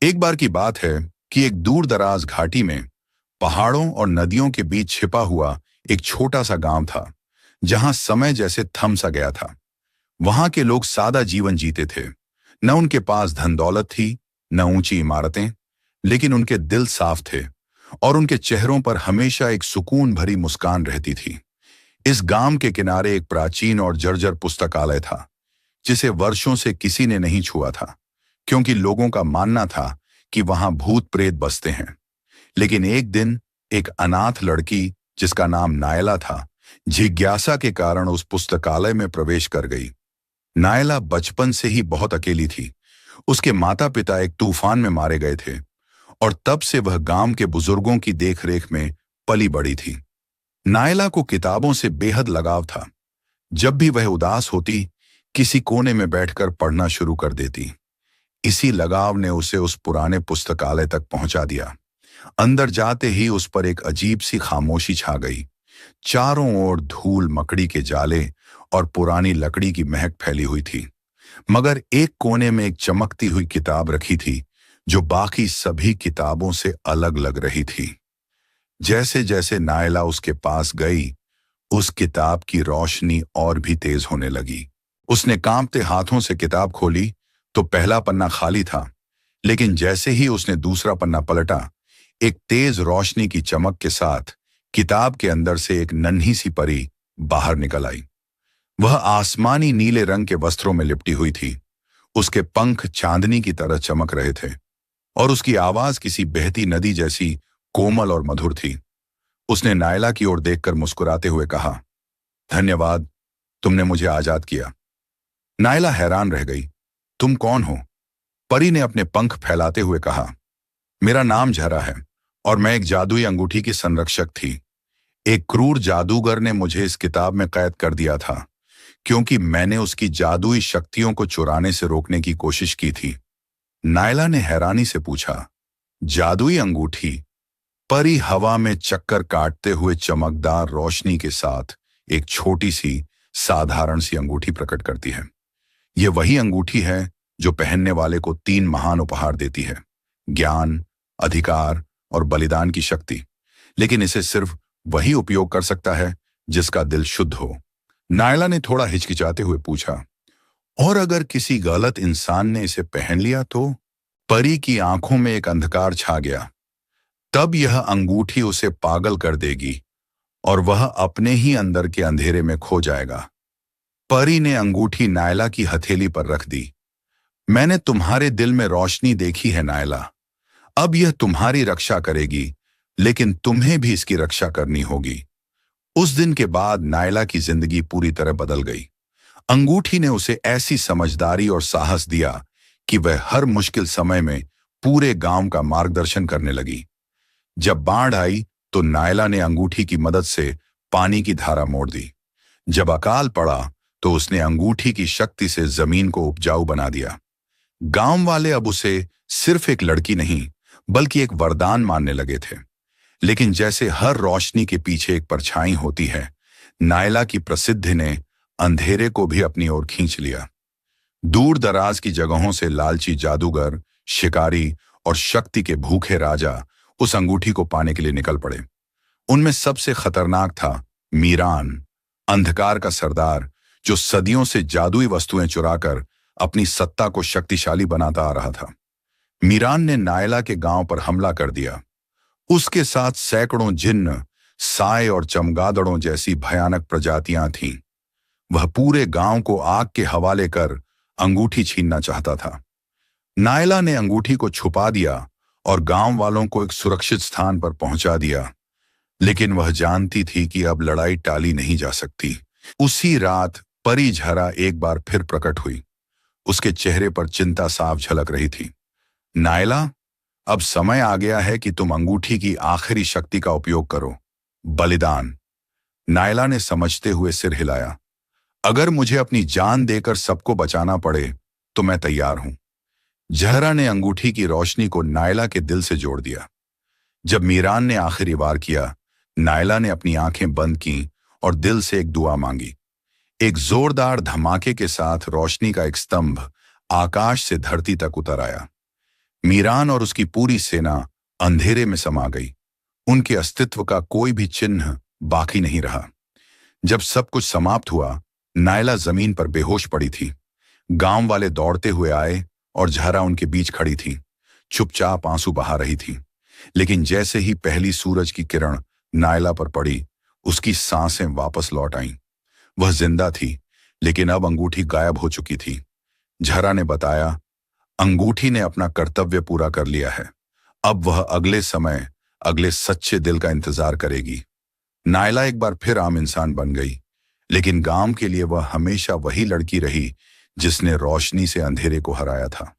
एक बार की बात है कि एक दूर दराज घाटी में पहाड़ों और नदियों के बीच छिपा हुआ एक छोटा सा गांव था, जहां समय जैसे थम सा गया था। वहां के लोग सादा जीवन जीते थे। न उनके पास धन दौलत थी, न ऊंची इमारतें, लेकिन उनके दिल साफ थे और उनके चेहरों पर हमेशा एक सुकून भरी मुस्कान रहती थी। इस गांव के किनारे एक प्राचीन और जर्जर पुस्तकालय था, जिसे वर्षों से किसी ने नहीं छुआ था, क्योंकि लोगों का मानना था कि वहां भूत प्रेत बसते हैं। लेकिन एक दिन एक अनाथ लड़की, जिसका नाम नायला था, जिज्ञासा के कारण उस पुस्तकालय में प्रवेश कर गई। नायला बचपन से ही बहुत अकेली थी। उसके माता पिता एक तूफान में मारे गए थे और तब से वह गांव के बुजुर्गों की देखरेख में पली बड़ी थी। नायला को किताबों से बेहद लगाव था। जब भी वह उदास होती, किसी कोने में बैठकर पढ़ना शुरू कर देती। इसी लगाव ने उसे उस पुराने पुस्तकालय तक पहुंचा दिया। अंदर जाते ही उस पर एक अजीब सी खामोशी छा गई। चारों ओर धूल मकड़ी के जाले और पुरानी लकड़ी की महक फैली हुई थी, मगर एक कोने में एक चमकती हुई किताब रखी थी, जो बाकी सभी किताबों से अलग लग रही थी। जैसे जैसे नायला उसके पास गई, उस किताब की रोशनी और भी तेज होने लगी। उसने कांपते हाथों से किताब खोली तो पहला पन्ना खाली था, लेकिन जैसे ही उसने दूसरा पन्ना पलटा, एक तेज रोशनी की चमक के साथ किताब के अंदर से एक नन्ही सी परी बाहर निकल आई। वह आसमानी नीले रंग के वस्त्रों में लिपटी हुई थी। उसके पंख चांदनी की तरह चमक रहे थे और उसकी आवाज किसी बहती नदी जैसी कोमल और मधुर थी। उसने नायला की ओर देखकर मुस्कुराते हुए कहा, धन्यवाद, तुमने मुझे आजाद किया। नायला हैरान रह गई। तुम कौन हो? परी ने अपने पंख फैलाते हुए कहा, मेरा नाम झरा है और मैं एक जादुई अंगूठी की संरक्षक थी। एक क्रूर जादूगर ने मुझे इस किताब में कैद कर दिया था, क्योंकि मैंने उसकी जादुई शक्तियों को चुराने से रोकने की कोशिश की थी। नायला ने हैरानी से पूछा, जादुई अंगूठी? परी हवा में चक्कर काटते हुए चमकदार रोशनी के साथ एक छोटी सी साधारण सी अंगूठी प्रकट करती है। यह वही अंगूठी है जो पहनने वाले को 3 महान उपहार देती है, ज्ञान, अधिकार और बलिदान की शक्ति। लेकिन इसे सिर्फ वही उपयोग कर सकता है जिसका दिल शुद्ध हो। नायला ने थोड़ा हिचकिचाते हुए पूछा, और अगर किसी गलत इंसान ने इसे पहन लिया तो? परी की आंखों में एक अंधकार छा गया। तब यह अंगूठी उसे पागल कर देगी और वह अपने ही अंदर के अंधेरे में खो जाएगा। परी ने अंगूठी नायला की हथेली पर रख दी। मैंने तुम्हारे दिल में रोशनी देखी है नायला। अब यह तुम्हारी रक्षा करेगी, लेकिन तुम्हें भी इसकी रक्षा करनी होगी। उस दिन के बाद नायला की जिंदगी पूरी तरह बदल गई। अंगूठी ने उसे ऐसी समझदारी और साहस दिया कि वह हर मुश्किल समय में पूरे गांव का मार्गदर्शन करने लगी। जब बाढ़ आई तो नायला ने अंगूठी की मदद से पानी की धारा मोड़ दी। जब अकाल पड़ा तो उसने अंगूठी की शक्ति से जमीन को उपजाऊ बना दिया। गांव वाले अब उसे सिर्फ एक लड़की नहीं, बल्कि एक वरदान मानने लगे थे। लेकिन जैसे हर रोशनी के पीछे एक परछाई होती है, नायला की प्रसिद्धि ने अंधेरे को भी अपनी ओर खींच लिया। दूर दराज की जगहों से लालची जादूगर, शिकारी और शक्ति के भूखे राजा उस अंगूठी को पाने के लिए निकल पड़े। उनमें सबसे खतरनाक था मीरान, अंधकार का सरदार, जो सदियों से जादुई वस्तुएं चुराकर अपनी सत्ता को शक्तिशाली बनाता आ रहा था। मीरान ने नायला के गांव पर हमला कर दिया। उसके साथ सैकड़ों जिन्न, साए और चमगादड़ों जैसी भयानक प्रजातियां थीं। वह पूरे गांव को आग के हवाले कर अंगूठी छीनना चाहता था। नायला ने अंगूठी को छुपा दिया और गांव वालों को एक सुरक्षित स्थान पर पहुंचा दिया, लेकिन वह जानती थी कि अब लड़ाई टाली नहीं जा सकती। उसी रात परी झरा एक बार फिर प्रकट हुई। उसके चेहरे पर चिंता साफ झलक रही थी। नायला, अब समय आ गया है कि तुम अंगूठी की आखिरी शक्ति का उपयोग करो, बलिदान। नायला ने समझते हुए सिर हिलाया। अगर मुझे अपनी जान देकर सबको बचाना पड़े तो मैं तैयार हूं। जहरा ने अंगूठी की रोशनी को नायला के दिल से जोड़ दिया। जब मीरान ने आखिरी वार किया, नायला ने अपनी आंखें बंद की और दिल से एक दुआ मांगी। एक जोरदार धमाके के साथ रोशनी का एक स्तंभ आकाश से धरती तक उतर आया। मीरान और उसकी पूरी सेना अंधेरे में समा गई। उनके अस्तित्व का कोई भी चिन्ह बाकी नहीं रहा। जब सब कुछ समाप्त हुआ, नायला जमीन पर बेहोश पड़ी थी। गांव वाले दौड़ते हुए आए और जहरा उनके बीच खड़ी थी, चुपचाप आंसू बहा रही थी। लेकिन जैसे ही पहली सूरज की किरण नायला पर पड़ी, उसकी सांसें वापस लौट आईं। वह जिंदा थी, लेकिन अब अंगूठी गायब हो चुकी थी। जहरा ने बताया, अंगूठी ने अपना कर्तव्य पूरा कर लिया है। अब वह अगले समय, अगले सच्चे दिल का इंतजार करेगी। नायला एक बार फिर आम इंसान बन गई, लेकिन गांव के लिए वह हमेशा वही लड़की रही जिसने रोशनी से अंधेरे को हराया था।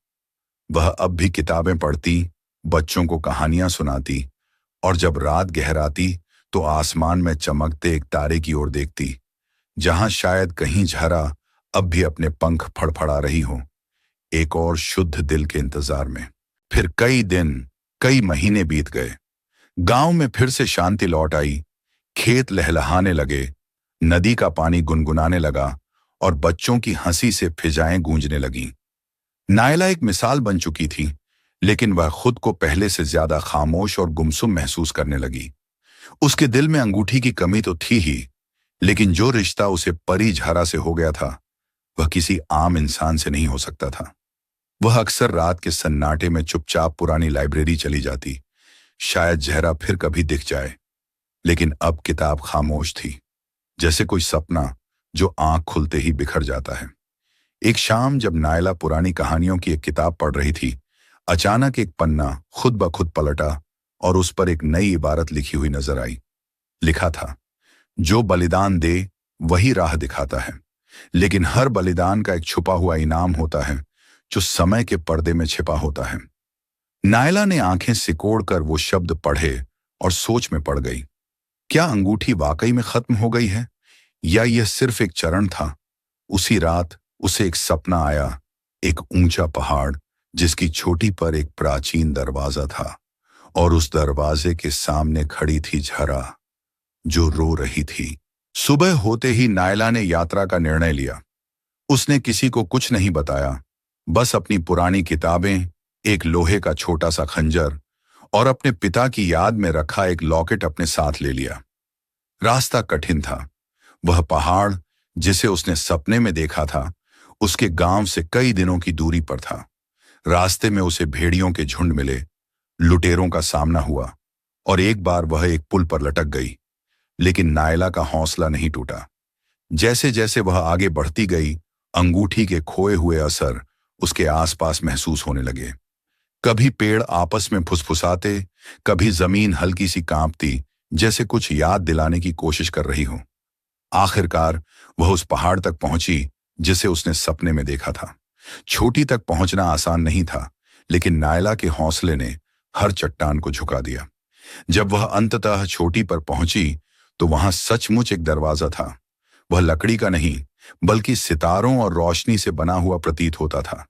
वह अब भी किताबें पढ़ती, बच्चों को कहानियां सुनाती, और जब रात गहराती तो आसमान में चमकते एक तारे की ओर देखती, जहां शायद कहीं जहरा अब भी अपने पंख फड़फड़ा रही हो, एक और शुद्ध दिल के इंतजार में। फिर कई दिन, कई महीने बीत गए। गांव में फिर से शांति लौट आई। खेत लहलहाने लगे, नदी का पानी गुनगुनाने लगा और बच्चों की हंसी से फिजाएं गूंजने लगीं। नायला एक मिसाल बन चुकी थी, लेकिन वह खुद को पहले से ज्यादा खामोश और गुमसुम महसूस करने लगी। उसके दिल में अंगूठी की कमी तो थी ही, लेकिन जो रिश्ता उसे परी जहरा से हो गया था, वह किसी आम इंसान से नहीं हो सकता था। वह अक्सर रात के सन्नाटे में चुपचाप पुरानी लाइब्रेरी चली जाती, शायद जहरा फिर कभी दिख जाए। लेकिन अब किताब खामोश थी, जैसे कोई सपना जो आंख खुलते ही बिखर जाता है। एक शाम जब नायला पुरानी कहानियों की एक किताब पढ़ रही थी, अचानक एक पन्ना खुद ब खुद पलटा और उस पर एक नई इबारत लिखी हुई नजर आई। लिखा था, जो बलिदान दे वही राह दिखाता है, लेकिन हर बलिदान का एक छुपा हुआ इनाम होता है जो समय के पर्दे में छिपा होता है। नायला ने आंखें सिकोड़कर वो शब्द पढ़े और सोच में पड़ गई। क्या अंगूठी वाकई में खत्म हो गई है, या यह सिर्फ एक चरण था? उसी रात उसे एक सपना आया, एक ऊंचा पहाड़ जिसकी चोटी पर एक प्राचीन दरवाजा था, और उस दरवाजे के सामने खड़ी थी जहरा, जो रो रही थी। सुबह होते ही नायला ने यात्रा का निर्णय लिया। उसने किसी को कुछ नहीं बताया, बस अपनी पुरानी किताबें, एक लोहे का छोटा सा खंजर और अपने पिता की याद में रखा एक लॉकेट अपने साथ ले लिया। रास्ता कठिन था। वह पहाड़ जिसे उसने सपने में देखा था, उसके गांव से कई दिनों की दूरी पर था। रास्ते में उसे भेड़ियों के झुंड मिले, लुटेरों का सामना हुआ, और एक बार वह एक पुल पर लटक गई। लेकिन नायला का हौसला नहीं टूटा। जैसे जैसे वह आगे बढ़ती गई, अंगूठी के खोए हुए असर उसके आसपास महसूस होने लगे। कभी पेड़ आपस में फुसफुसाते, कभी जमीन हल्की सी कांपती, जैसे कुछ याद दिलाने की कोशिश कर रही हो। आखिरकार वह उस पहाड़ तक पहुंची जिसे उसने सपने में देखा था। छोटी तक पहुंचना आसान नहीं था, लेकिन नायला के हौसले ने हर चट्टान को झुका दिया। जब वह अंततः छोटी पर पहुंची तो वहां सचमुच एक दरवाजा था। वह लकड़ी का नहीं, बल्कि सितारों और रोशनी से बना हुआ प्रतीत होता था।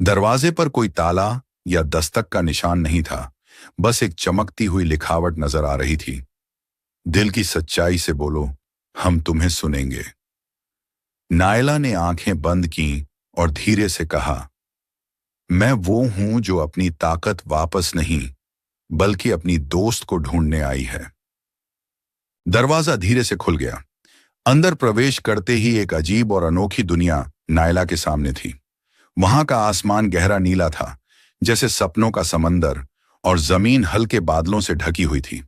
दरवाजे पर कोई ताला या दस्तक का निशान नहीं था, बस एक चमकती हुई लिखावट नजर आ रही थी। दिल की सच्चाई से बोलो, हम तुम्हें सुनेंगे। नायला ने आंखें बंद की और धीरे से कहा, मैं वो हूं जो अपनी ताकत वापस नहीं, बल्कि अपनी दोस्त को ढूंढने आई है। दरवाजा धीरे से खुल गया। अंदर प्रवेश करते ही एक अजीब और अनोखी दुनिया नायला के सामने थी। वहां का आसमान गहरा नीला था, जैसे सपनों का समंदर, और जमीन हल्के बादलों से ढकी हुई थी।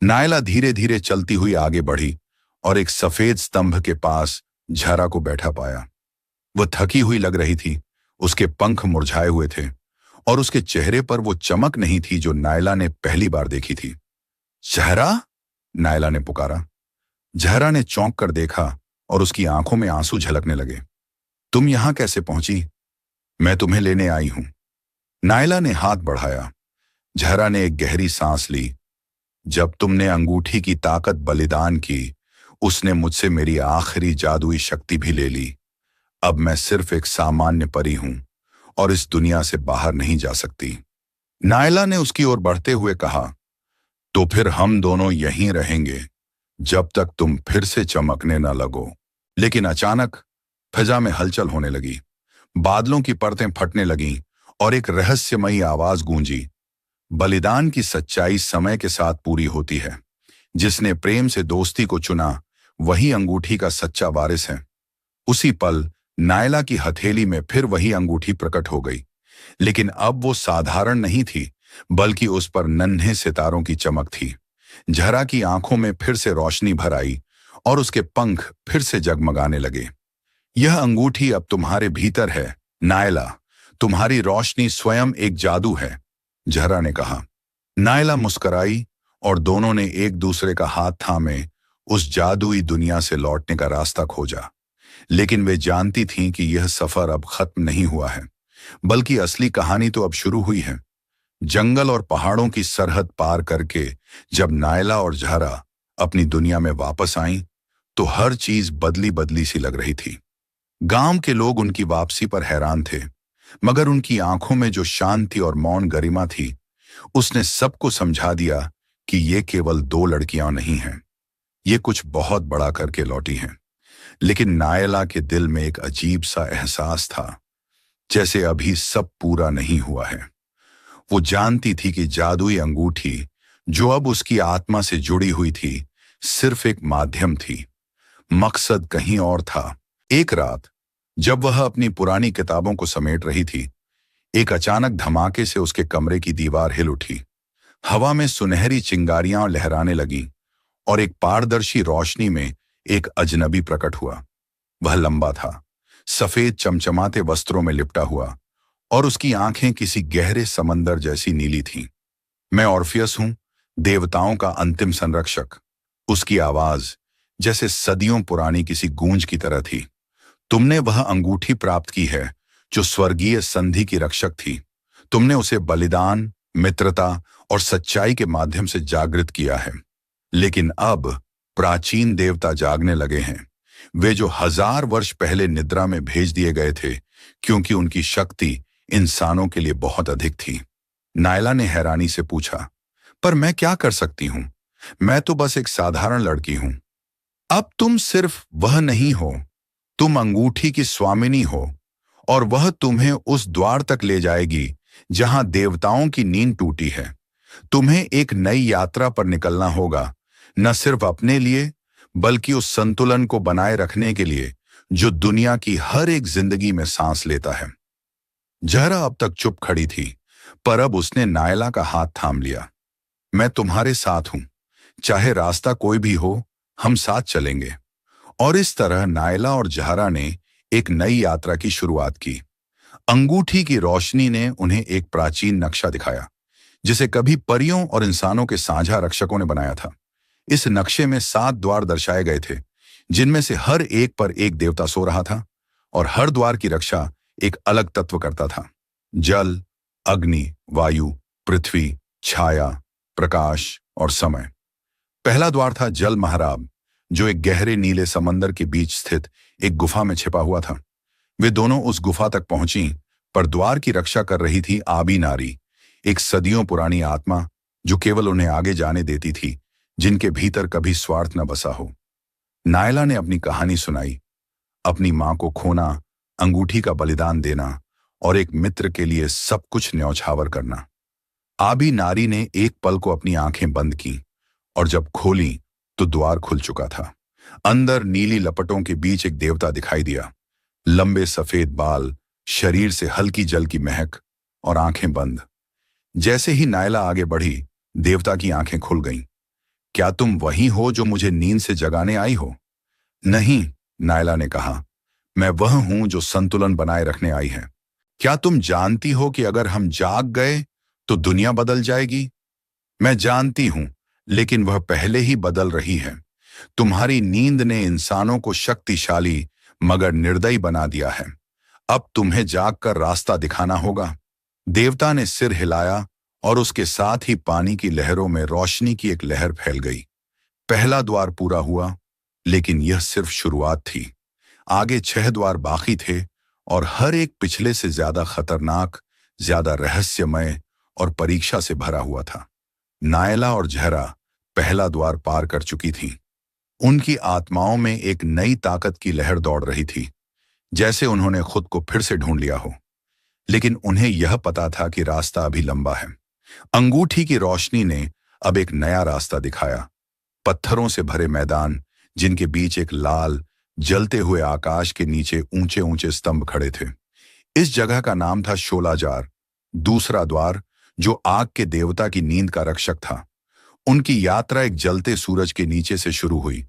नायला धीरे धीरे चलती हुई आगे बढ़ी और एक सफेद स्तंभ के पास जहरा को बैठा पाया। वह थकी हुई लग रही थी, उसके पंख मुरझाए हुए थे, और उसके चेहरे पर वो चमक नहीं थी जो नायला ने पहली बार देखी थी। जहरा, नायला ने पुकारा। जहरा ने चौंक कर देखा और उसकी आंखों में आंसू झलकने लगे। तुम यहां कैसे पहुंची? मैं तुम्हें लेने आई हूं। नायला ने हाथ बढ़ाया। जहरा ने एक गहरी सांस ली। जब तुमने अंगूठी की ताकत बलिदान की, उसने मुझसे मेरी आखिरी जादुई शक्ति भी ले ली। अब मैं सिर्फ एक सामान्य परी हूं और इस दुनिया से बाहर नहीं जा सकती। नायला ने उसकी ओर बढ़ते हुए कहा, तो फिर हम दोनों यहीं रहेंगे जब तक तुम फिर से चमकने न लगो। लेकिन अचानक फिजा में हलचल होने लगी। बादलों की परतें फटने लगीं और एक रहस्यमयी आवाज गूंजी, बलिदान की सच्चाई समय के साथ पूरी होती है। जिसने प्रेम से दोस्ती को चुना वही अंगूठी का सच्चा वारिस है। उसी पल नायला की हथेली में फिर वही अंगूठी प्रकट हो गई, लेकिन अब वो साधारण नहीं थी, बल्कि उस पर नन्हे सितारों की चमक थी। जहरा की आंखों में फिर से रोशनी भर आई और उसके पंख फिर से जगमगाने लगे। यह अंगूठी अब तुम्हारे भीतर है नायला, तुम्हारी रोशनी स्वयं एक जादू है, जहरा ने कहा। नायला मुस्कुराई और दोनों ने एक दूसरे का हाथ थामे उस जादुई दुनिया से लौटने का रास्ता खोजा। लेकिन वे जानती थीं कि यह सफर अब खत्म नहीं हुआ है, बल्कि असली कहानी तो अब शुरू हुई है। जंगल और पहाड़ों की सरहद पार करके जब नायला और जहरा अपनी दुनिया में वापस आईं, तो हर चीज बदली बदली सी लग रही थी। गांव के लोग उनकी वापसी पर हैरान थे, मगर उनकी आंखों में जो शांति और मौन गरिमा थी, उसने सबको समझा दिया कि ये केवल दो लड़कियां नहीं हैं, ये कुछ बहुत बड़ा करके लौटी हैं। लेकिन नायला के दिल में एक अजीब सा एहसास था, जैसे अभी सब पूरा नहीं हुआ है। वो जानती थी कि जादुई अंगूठी जो अब उसकी आत्मा से जुड़ी हुई थी, सिर्फ एक माध्यम थी, मकसद कहीं और था। एक रात जब वह अपनी पुरानी किताबों को समेट रही थी, एक अचानक धमाके से उसके कमरे की दीवार हिल उठी। हवा में सुनहरी चिंगारियां लहराने लगी और एक पारदर्शी रोशनी में एक अजनबी प्रकट हुआ। वह लंबा था, सफेद चमचमाते वस्त्रों में लिपटा हुआ, और उसकी आंखें किसी गहरे समंदर जैसी नीली थीं। मैं ऑर्फियस हूं, देवताओं का अंतिम संरक्षक। उसकी आवाज जैसे सदियों पुरानी किसी गूंज की तरह थी। तुमने वह अंगूठी प्राप्त की है जो स्वर्गीय संधि की रक्षक थी। तुमने उसे बलिदान, मित्रता और सच्चाई के माध्यम से जागृत किया है। लेकिन अब प्राचीन देवता जागने लगे हैं, वे जो 1000 वर्ष पहले निद्रा में भेज दिए गए थे, क्योंकि उनकी शक्ति इंसानों के लिए बहुत अधिक थी। नायला ने हैरानी से पूछा, पर मैं क्या कर सकती हूं? मैं तो बस एक साधारण लड़की हूं। अब तुम सिर्फ वह नहीं हो, तुम अंगूठी की स्वामिनी हो, और वह तुम्हें उस द्वार तक ले जाएगी जहां देवताओं की नींद टूटी है। तुम्हें एक नई यात्रा पर निकलना होगा, न सिर्फ अपने लिए, बल्कि उस संतुलन को बनाए रखने के लिए जो दुनिया की हर एक जिंदगी में सांस लेता है। जहरा अब तक चुप खड़ी थी, पर अब उसने नायला का हाथ थाम लिया। मैं तुम्हारे साथ हूं, चाहे रास्ता कोई भी हो, हम साथ चलेंगे। और इस तरह नायला और जहरा ने एक नई यात्रा की शुरुआत की। अंगूठी की रोशनी ने उन्हें एक प्राचीन नक्शा दिखाया, जिसे कभी परियों और इंसानों के साझा रक्षकों ने बनाया था। इस नक्शे में 7 द्वार दर्शाए गए थे, जिनमें से हर एक पर एक देवता सो रहा था, और हर द्वार की रक्षा एक अलग तत्व करता था। जल, अग्नि, वायु, पृथ्वी, छाया, प्रकाश और समय। पहला द्वार था जल महाराब, जो एक गहरे नीले समंदर के बीच स्थित एक गुफा में छिपा हुआ था। वे दोनों उस गुफा तक पहुंची, पर द्वार की रक्षा कर रही थी आबी नारी, एक सदियों पुरानी आत्मा जो केवल उन्हें आगे जाने देती थी, जिनके भीतर कभी स्वार्थ न बसा हो। नायला ने अपनी कहानी सुनाई, अपनी मां को खोना, अंगूठी का बलिदान देना और एक मित्र के लिए सब कुछ न्यौछावर करना। आबी नारी ने एक पल को अपनी आंखें बंद की, और जब खोली तो द्वार खुल चुका था। अंदर नीली लपटों के बीच एक देवता दिखाई दिया, लंबे सफेद बाल, शरीर से हल्की जल की महक और आंखें बंद। जैसे ही नायला आगे बढ़ी, देवता की आंखें खुल गईं। क्या तुम वही हो जो मुझे नींद से जगाने आई हो? नहीं, नायला ने कहा, मैं वह हूं जो संतुलन बनाए रखने आई है। क्या तुम जानती हो कि अगर हम जाग गए तो दुनिया बदल जाएगी? मैं जानती हूं, लेकिन वह पहले ही बदल रही है। तुम्हारी नींद ने इंसानों को शक्तिशाली मगर निर्दयी बना दिया है। अब तुम्हें जागकर रास्ता दिखाना होगा। देवता ने सिर हिलाया और उसके साथ ही पानी की लहरों में रोशनी की एक लहर फैल गई। पहला द्वार पूरा हुआ, लेकिन यह सिर्फ शुरुआत थी। आगे 6 द्वार बाकी थे, और हर एक पिछले से ज्यादा खतरनाक, ज्यादा रहस्यमय और परीक्षा से भरा हुआ था। नायला और जहरा पहला द्वार पार कर चुकी थीं। उनकी आत्माओं में एक नई ताकत की लहर दौड़ रही थी, जैसे उन्होंने खुद को फिर से ढूंढ लिया हो। लेकिन उन्हें यह पता था कि रास्ता अभी लंबा है। अंगूठी की रोशनी ने अब एक नया रास्ता दिखाया। पत्थरों से भरे मैदान, जिनके बीच एक लाल जलते हुए आकाश के नीचे ऊंचे ऊंचे स्तंभ खड़े थे। इस जगह का नाम था शोलाजार, दूसरा द्वार, जो आग के देवता की नींद का रक्षक था। उनकी यात्रा एक जलते सूरज के नीचे से शुरू हुई।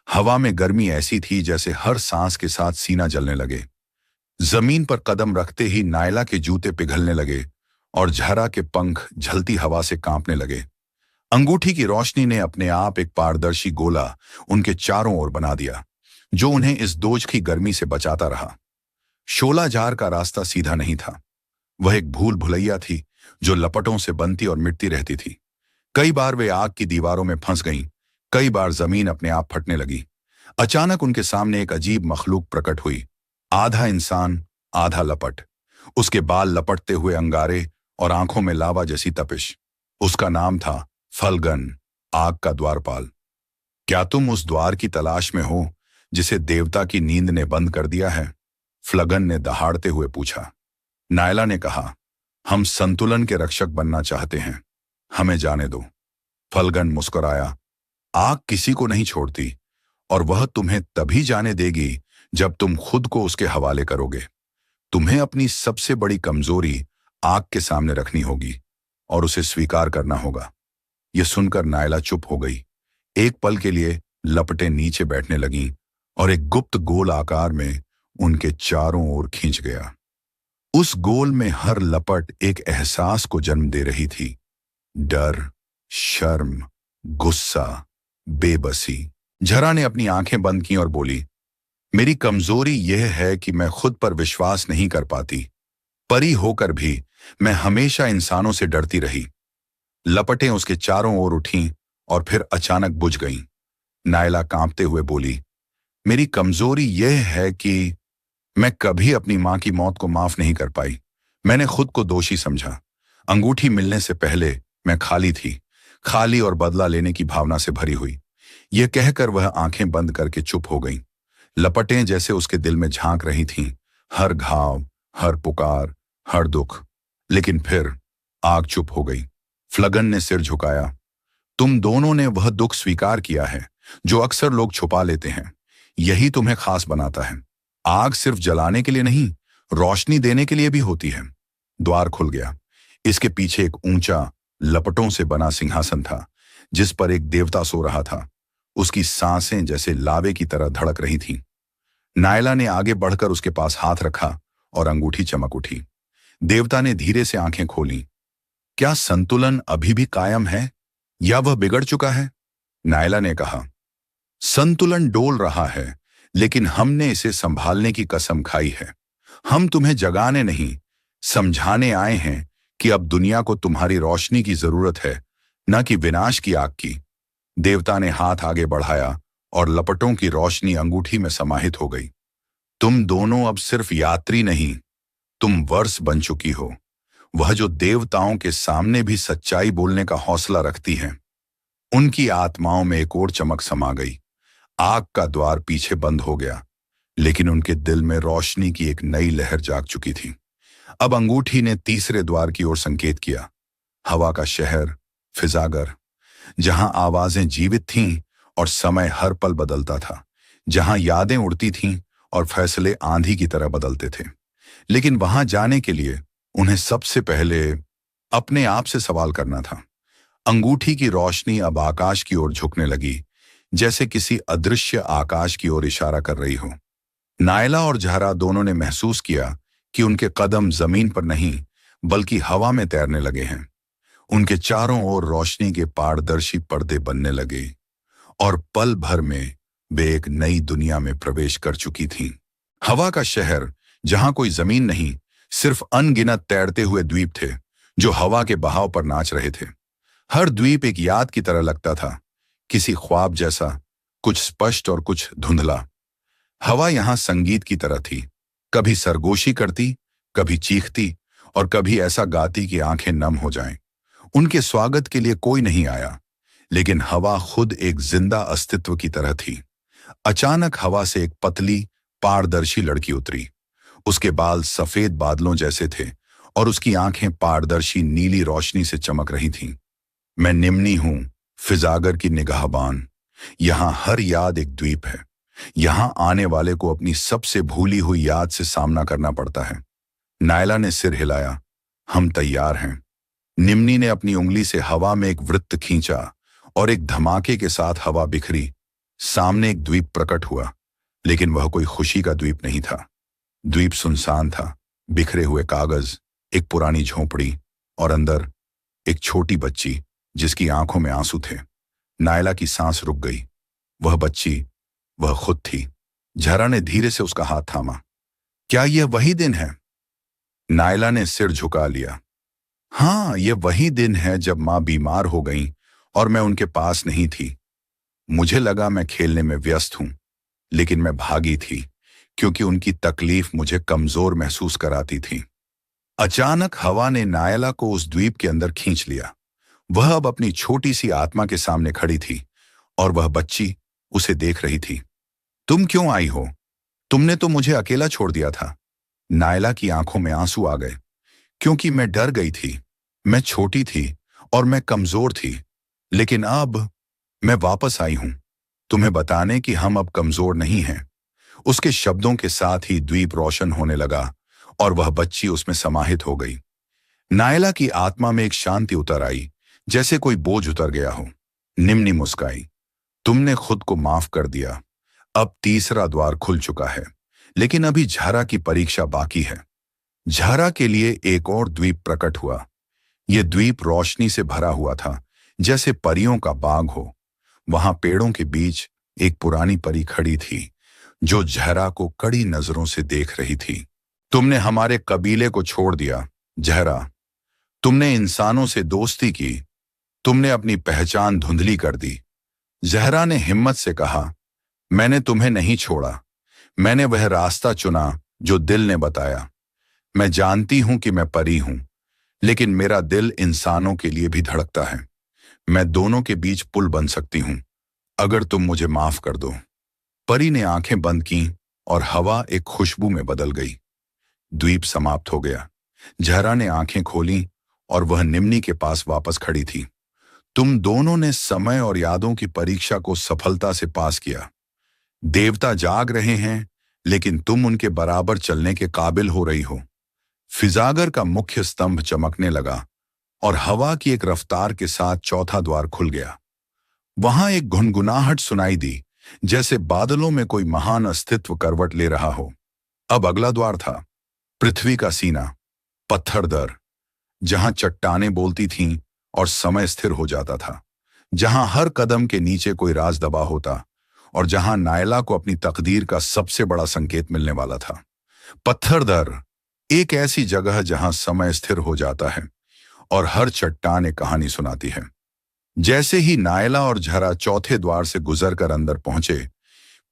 हवा में गर्मी ऐसी थी जैसे हर सांस के साथ सीना जलने लगे। जमीन पर कदम रखते ही नायला के जूते पिघलने लगे और झरा के पंख झलती हवा से कांपने लगे। अंगूठी की रोशनी ने अपने आप एक पारदर्शी गोला उनके चारों ओर बना दिया, जो उन्हें इस दोज की गर्मी से बचाता रहा। शोलाजार का रास्ता सीधा नहीं था। वह एक भूल भुलैया थी जो लपटों से बनती और मिटती रहती थी। कई बार वे आग की दीवारों में फंस गईं, कई बार जमीन अपने आप फटने लगी। अचानक उनके सामने एक अजीब मखलूक प्रकट हुई, आधा इंसान आधा लपट। उसके बाल लपटते हुए अंगारे और आंखों में लावा जैसी तपिश। उसका नाम था फलगन, आग का द्वारपाल। क्या तुम उस द्वार की तलाश में हो जिसे देवता की नींद ने बंद कर दिया है? फ्लगन ने दहाड़ते हुए पूछा। नायला ने कहा, हम संतुलन के रक्षक बनना चाहते हैं, हमें जाने दो। फलगन मुस्कुराया, आग किसी को नहीं छोड़ती और वह तुम्हें तभी जाने देगी जब तुम खुद को उसके हवाले करोगे। तुम्हें अपनी सबसे बड़ी कमजोरी आग के सामने रखनी होगी और उसे स्वीकार करना होगा। यह सुनकर नायला चुप हो गई। एक पल के लिए लपटें नीचे बैठने लगीं और एक गुप्त गोल आकार में उनके चारों ओर खींच गया। उस गोल में हर लपट एक एहसास को जन्म दे रही थी, डर, शर्म, गुस्सा, बेबसी। झरा ने अपनी आंखें बंद की और बोली, मेरी कमजोरी यह है कि मैं खुद पर विश्वास नहीं कर पाती। परी होकर भी मैं हमेशा इंसानों से डरती रही। लपटें उसके चारों ओर उठीं और फिर अचानक बुझ गईं। नायला कांपते हुए बोली, मेरी कमजोरी यह है कि मैं कभी अपनी मां की मौत को माफ नहीं कर पाई। मैंने खुद को दोषी समझा। अंगूठी मिलने से पहले मैं खाली थी, खाली और बदला लेने की भावना से भरी हुई। यह कहकर वह आंखें बंद करके चुप हो गई। लपटें जैसे उसके दिल में झांक रही थीं, हर घाव, हर पुकार, हर दुख। लेकिन फिर आग चुप हो गई। फ्लगन ने सिर झुकाया, तुम दोनों ने वह दुख स्वीकार किया है जो अक्सर लोग छुपा लेते हैं। यही तुम्हें खास बनाता है। आग सिर्फ जलाने के लिए नहीं, रोशनी देने के लिए भी होती है। द्वार खुल गया। इसके पीछे एक ऊंचा लपटों से बना सिंहासन था, जिस पर एक देवता सो रहा था। उसकी सांसें जैसे लावे की तरह धड़क रही थीं। नायला ने आगे बढ़कर उसके पास हाथ रखा और अंगूठी चमक उठी। देवता ने धीरे से आंखें खोलीं। क्या संतुलन अभी भी कायम है या वह बिगड़ चुका है? नायला ने कहा, संतुलन डोल रहा है, लेकिन हमने इसे संभालने की कसम खाई है। हम तुम्हें जगाने नहीं, समझाने आए हैं कि अब दुनिया को तुम्हारी रोशनी की जरूरत है, न कि विनाश की आग की। देवता ने हाथ आगे बढ़ाया और लपटों की रोशनी अंगूठी में समाहित हो गई। तुम दोनों अब सिर्फ यात्री नहीं, तुम वर्ष बन चुकी हो, वह जो देवताओं के सामने भी सच्चाई बोलने का हौसला रखती हैं। उनकी आत्माओं में एक और चमक समा गई। आग का द्वार पीछे बंद हो गया, लेकिन उनके दिल में रोशनी की एक नई लहर जाग चुकी थी। अब अंगूठी ने तीसरे द्वार की ओर संकेत किया। हवा का शहर, फिजागर, जहां आवाजें जीवित थीं और समय हर पल बदलता था, जहां यादें उड़ती थीं और फैसले आंधी की तरह बदलते थे। लेकिन वहां जाने के लिए उन्हें सबसे पहले अपने आप से सवाल करना था। अंगूठी की रोशनी अब आकाश की ओर झुकने लगी, जैसे किसी अदृश्य आकाश की ओर इशारा कर रही हो। नायला और झरा दोनों ने महसूस किया कि उनके कदम जमीन पर नहीं बल्कि हवा में तैरने लगे हैं। उनके चारों ओर रोशनी के पारदर्शी पर्दे बनने लगे और पल भर में वे एक नई दुनिया में प्रवेश कर चुकी थीं। हवा का शहर, जहां कोई जमीन नहीं, सिर्फ अनगिनत तैरते हुए द्वीप थे जो हवा के बहाव पर नाच रहे थे। हर द्वीप एक याद की तरह लगता था, किसी ख्वाब जैसा, कुछ स्पष्ट और कुछ धुंधला। हवा यहां संगीत की तरह थी, कभी सरगोशी करती, कभी चीखती और कभी ऐसा गाती कि आंखें नम हो जाएं। उनके स्वागत के लिए कोई नहीं आया, लेकिन हवा खुद एक जिंदा अस्तित्व की तरह थी। अचानक हवा से एक पतली, पारदर्शी लड़की उतरी। उसके बाल सफेद बादलों जैसे थे और उसकी आंखें पारदर्शी नीली रोशनी से चमक रही थीं। मैं निम्नी हूं, फिजागर की निगाहबान। यहां हर याद एक द्वीप है। यहां आने वाले को अपनी सबसे भूली हुई याद से सामना करना पड़ता है। नायला ने सिर हिलाया। हम तैयार हैं। निम्नी ने अपनी उंगली से हवा में एक वृत्त खींचा और एक धमाके के साथ हवा बिखरी। सामने एक द्वीप प्रकट हुआ, लेकिन वह कोई खुशी का द्वीप नहीं था। द्वीप सुनसान था। बिखरे हुए कागज, एक पुरानी झोंपड़ी और अंदर एक छोटी बच्ची जिसकी आंखों में आंसू थे। नायला की सांस रुक गई। वह बच्ची वह खुद थी। झरा ने धीरे से उसका हाथ थामा। क्या यह वही दिन है? नायला ने सिर झुका लिया। हाँ, यह वही दिन है जब मां बीमार हो गई और मैं उनके पास नहीं थी। मुझे लगा मैं खेलने में व्यस्त हूं, लेकिन मैं भागी थी क्योंकि उनकी तकलीफ मुझे कमजोर महसूस कराती थी। अचानक हवा ने नायला को उस द्वीप के अंदर खींच लिया। वह अब अपनी छोटी सी आत्मा के सामने खड़ी थी और वह बच्ची उसे देख रही थी। तुम क्यों आई हो? तुमने तो मुझे अकेला छोड़ दिया था। नायला की आंखों में आंसू आ गए। क्योंकि मैं डर गई थी। मैं छोटी थी और मैं कमजोर थी। लेकिन अब मैं वापस आई हूं, तुम्हें बताने कि हम अब कमजोर नहीं हैं। उसके शब्दों के साथ ही द्वीप रोशन होने लगा और वह बच्ची उसमें समाहित हो गई। नायला की आत्मा में एक शांति उतर आई, जैसे कोई बोझ उतर गया हो। निम्नी मुस्काई। तुमने खुद को माफ कर दिया। अब तीसरा द्वार खुल चुका है, लेकिन अभी झारा की परीक्षा बाकी है। झारा के लिए एक और द्वीप प्रकट हुआ। यह द्वीप रोशनी से भरा हुआ था, जैसे परियों का बाग हो। वहां पेड़ों के बीच एक पुरानी परी खड़ी थी, जो जहरा को कड़ी नजरों से देख रही थी। तुमने हमारे कबीले को छोड़ दिया, जहरा। तुमने इंसानों से दोस्ती की। तुमने अपनी पहचान धुंधली कर दी। जहरा ने हिम्मत से कहा, मैंने तुम्हें नहीं छोड़ा। मैंने वह रास्ता चुना जो दिल ने बताया। मैं जानती हूं कि मैं परी हूं, लेकिन मेरा दिल इंसानों के लिए भी धड़कता है। मैं दोनों के बीच पुल बन सकती हूं, अगर तुम मुझे माफ कर दो। परी ने आंखें बंद की और हवा एक खुशबू में बदल गई। द्वीप समाप्त हो गया। जहरा ने आंखें खोली और वह निम्नी के पास वापस खड़ी थी। तुम दोनों ने समय और यादों की परीक्षा को सफलता से पास किया। देवता जाग रहे हैं, लेकिन तुम उनके बराबर चलने के काबिल हो रही हो। फिजागर का मुख्य स्तंभ चमकने लगा और हवा की एक रफ्तार के साथ चौथा द्वार खुल गया। वहां एक गुनगुनाहट सुनाई दी, जैसे बादलों में कोई महान अस्तित्व करवट ले रहा हो। अब अगला द्वार था पृथ्वी का सीना, पत्थरदर, जहां चट्टानें बोलती थीं और समय स्थिर हो जाता था, जहां हर कदम के नीचे कोई राज दबा होता और जहां नायला को अपनी तकदीर का सबसे बड़ा संकेत मिलने वाला था। पत्थरदर एक ऐसी जगह जहां समय स्थिर हो जाता है और हर चट्टान एक कहानी सुनाती है। जैसे ही नायला और झरा चौथे द्वार से गुजरकर अंदर पहुंचे,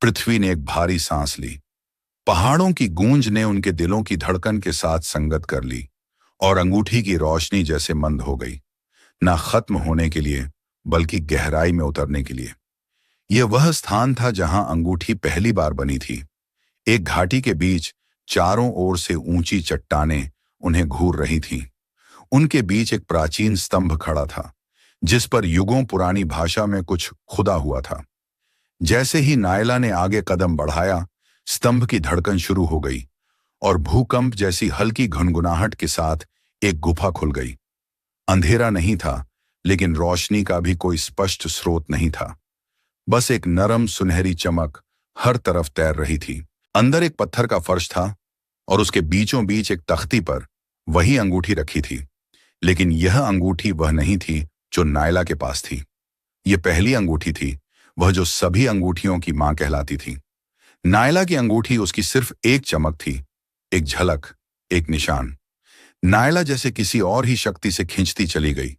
पृथ्वी ने एक भारी सांस ली। पहाड़ों की गूंज ने उनके दिलों की धड़कन के साथ संगत कर ली और अंगूठी की रोशनी जैसे मंद हो गई, ना खत्म होने के लिए बल्कि गहराई में उतरने के लिए। यह वह स्थान था जहां अंगूठी पहली बार बनी थी। एक घाटी के बीच चारों ओर से ऊंची चट्टानें उन्हें घूर रही थीं। उनके बीच एक प्राचीन स्तंभ खड़ा था, जिस पर युगों पुरानी भाषा में कुछ खुदा हुआ था। जैसे ही नायला ने आगे कदम बढ़ाया, स्तंभ की धड़कन शुरू हो गई और भूकंप जैसी हल्की घुनघुनाहट के साथ एक गुफा खुल गई। अंधेरा नहीं था, लेकिन रोशनी का भी कोई स्पष्ट स्रोत नहीं था। बस एक नरम सुनहरी चमक हर तरफ तैर रही थी। अंदर एक पत्थर का फर्श था और उसके बीचों बीच एक तख्ती पर वही अंगूठी रखी थी। लेकिन यह अंगूठी वह नहीं थी जो नायला के पास थी। यह पहली अंगूठी थी, वह जो सभी अंगूठियों की मां कहलाती थी। नायला की अंगूठी उसकी सिर्फ एक चमक थी, एक झलक, एक निशान। नायला जैसे किसी और ही शक्ति से खींचती चली गई।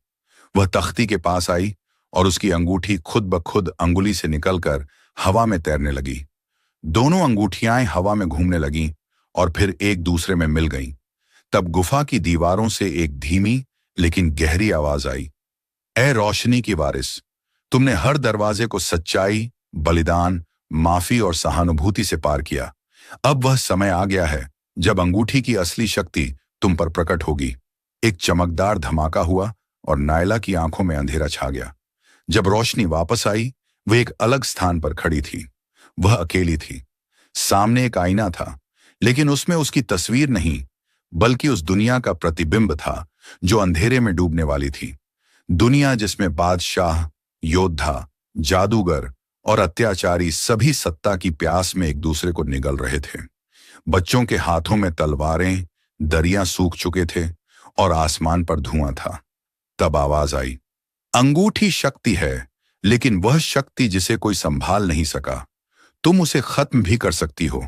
वह तख्ती के पास आई और उसकी अंगूठी खुद ब खुद अंगुली से निकलकर हवा में तैरने लगी। दोनों अंगूठियां हवा में घूमने लगीं और फिर एक दूसरे में मिल गईं। तब गुफा की दीवारों से एक धीमी लेकिन गहरी आवाज आई, ए रोशनी की वारिस, तुमने हर दरवाजे को सच्चाई, बलिदान, माफी और सहानुभूति से पार किया। अब वह समय आ गया है जब अंगूठी की असली शक्ति तुम पर प्रकट होगी। एक चमकदार धमाका हुआ और नायला की आंखों में अंधेरा छा गया। जब रोशनी वापस आई, वह एक अलग स्थान पर खड़ी थी। वह अकेली थी। सामने एक आईना था, लेकिन उसमें उसकी तस्वीर नहीं, बल्कि उस दुनिया का प्रतिबिंब था जो अंधेरे में डूबने वाली थी। दुनिया जिसमें बादशाह, योद्धा, जादूगर और अत्याचारी सभी सत्ता की प्यास में एक दूसरे को निगल रहे थे। बच्चों के हाथों में तलवारें, दरिया सूख चुके थे और आसमान पर धुआं था। तब आवाज आई, अंगूठी शक्ति है, लेकिन वह शक्ति जिसे कोई संभाल नहीं सका। तुम उसे खत्म भी कर सकती हो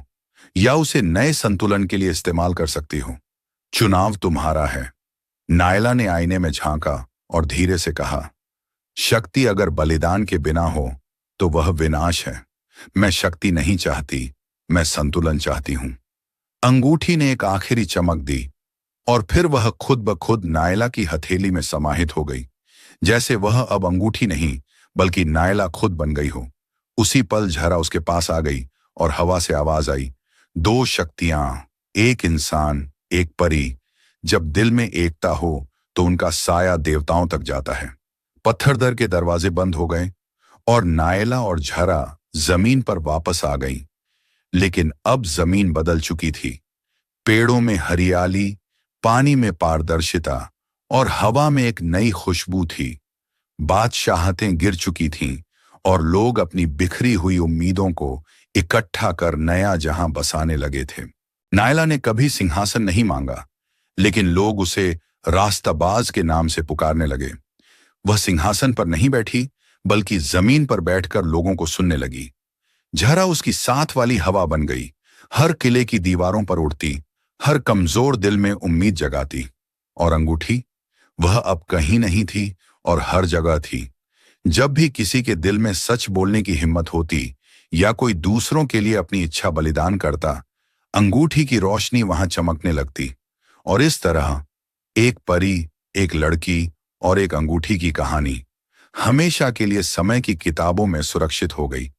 या उसे नए संतुलन के लिए इस्तेमाल कर सकती हो। चुनाव तुम्हारा है। नायला ने आईने में झांका और धीरे से कहा, शक्ति अगर बलिदान के बिना हो तो वह विनाश है। मैं शक्ति नहीं चाहती, मैं संतुलन चाहती हूं। अंगूठी ने एक आखिरी चमक दी और फिर वह खुद ब खुद नायला की हथेली में समाहित हो गई, जैसे वह अब अंगूठी नहीं बल्कि नायला खुद बन गई हो। उसी पल झरा उसके पास आ गई और हवा से आवाज आई, दो शक्तियां, एक इंसान, एक परी। जब दिल में एकता हो तो उनका साया देवताओं तक जाता है। पत्थरदर के दरवाजे बंद हो गए और नायला और झरा जमीन पर वापस आ गई। लेकिन अब जमीन बदल चुकी थी। पेड़ों में हरियाली, पानी में पारदर्शिता और हवा में एक नई खुशबू थी। बादशाहतें गिर चुकी थीं और लोग अपनी बिखरी हुई उम्मीदों को इकट्ठा कर नया जहां बसाने लगे थे। नायला ने कभी सिंहासन नहीं मांगा, लेकिन लोग उसे रास्ताबाज के नाम से पुकारने लगे। वह सिंहासन पर नहीं बैठी, बल्कि जमीन पर बैठकर लोगों को सुनने लगी। झरा उसकी साथ वाली हवा बन गई, हर किले की दीवारों पर उड़ती, हर कमजोर दिल में उम्मीद जगाती। और अंगूठी, वह अब कहीं नहीं थी और हर जगह थी। जब भी किसी के दिल में सच बोलने की हिम्मत होती या कोई दूसरों के लिए अपनी इच्छा बलिदान करता, अंगूठी की रोशनी वहां चमकने लगती। और इस तरह एक परी, एक लड़की और एक अंगूठी की कहानी हमेशा के लिए समय की किताबों में सुरक्षित हो गई।